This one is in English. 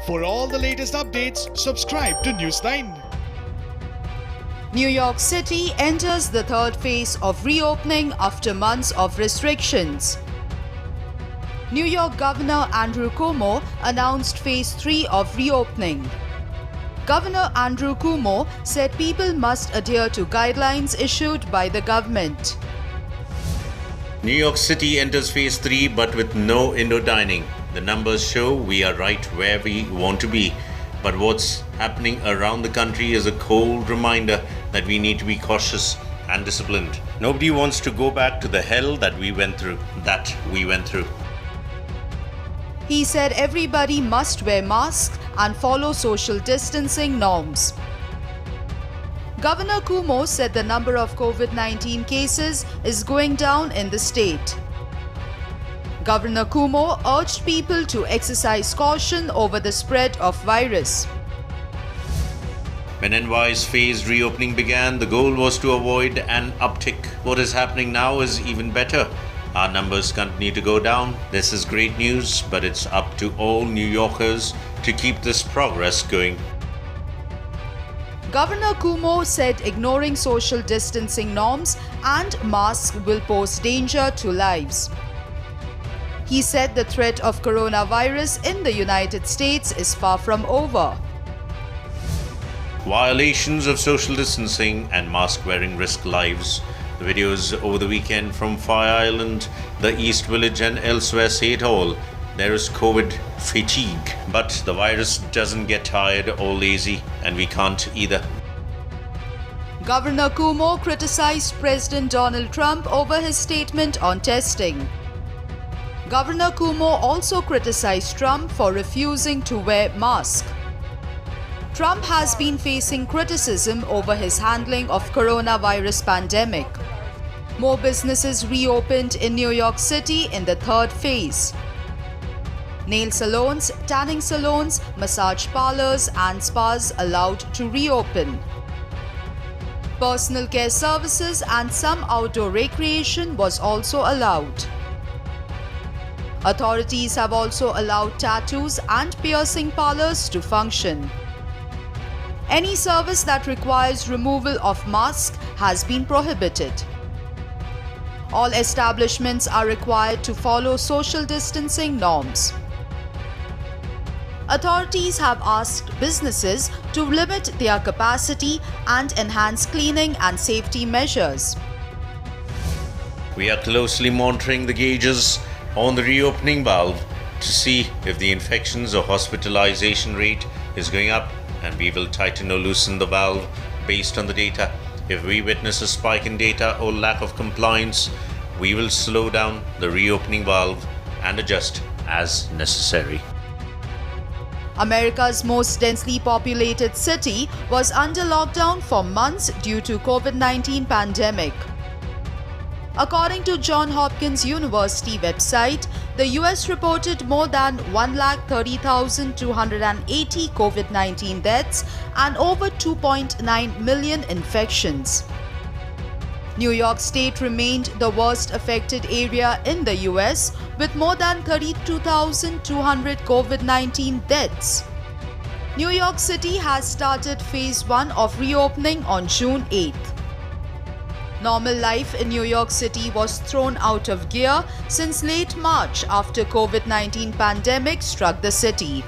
For all the latest updates, subscribe to News9. New York City enters the third phase of reopening after months of restrictions. New York Governor Andrew Cuomo announced Phase 3 of reopening. Governor Andrew Cuomo said people must adhere to guidelines issued by the government. New York City enters Phase 3 but with no indoor dining. The numbers show we are right where we want to be. But what's happening around the country is a cold reminder that we need to be cautious and disciplined. Nobody wants to go back to the hell that we went through. He said everybody must wear masks and follow social distancing norms. Governor Cuomo said the number of COVID-19 cases is going down in the state. Governor Cuomo urged people to exercise caution over the spread of virus. When NY's phased reopening began, the goal was to avoid an uptick. What is happening now is even better. Our numbers continue to go down. This is great news, but it's up to all New Yorkers to keep this progress going. Governor Cuomo said ignoring social distancing norms and masks will pose danger to lives. He said the threat of coronavirus in the United States is far from over. Violations of social distancing and mask wearing risk lives. The videos over the weekend from Fire Island, the East Village and elsewhere say it all. There is COVID fatigue, but the virus doesn't get tired or lazy, and we can't either. Governor Cuomo criticized President Donald Trump over his statement on testing. Governor Cuomo also criticized Trump for refusing to wear masks. Trump has been facing criticism over his handling of coronavirus pandemic. More businesses reopened in New York City in the third phase. Nail salons, tanning salons, massage parlors and spas allowed to reopen. Personal care services and some outdoor recreation was also allowed. Authorities have also allowed tattoos and piercing parlors to function. Any service that requires removal of masks has been prohibited. All establishments are required to follow social distancing norms. Authorities have asked businesses to limit their capacity and enhance cleaning and safety measures. We are closely monitoring the gauges on the reopening valve to see if the infections or hospitalization rate is going up, and we will tighten or loosen the valve based on the data. If we witness a spike in data or lack of compliance, we will slow down the reopening valve and adjust as necessary. America's most densely populated city was under lockdown for months due to COVID-19 pandemic. According to Johns Hopkins University website, the US reported more than 130,280 COVID-19 deaths and over 2.9 million infections. New York State remained the worst affected area in the US with more than 32,200 COVID-19 deaths. New York City has started Phase 1 of reopening on June 8th. Normal life in New York City was thrown out of gear since late March after COVID-19 pandemic struck the city.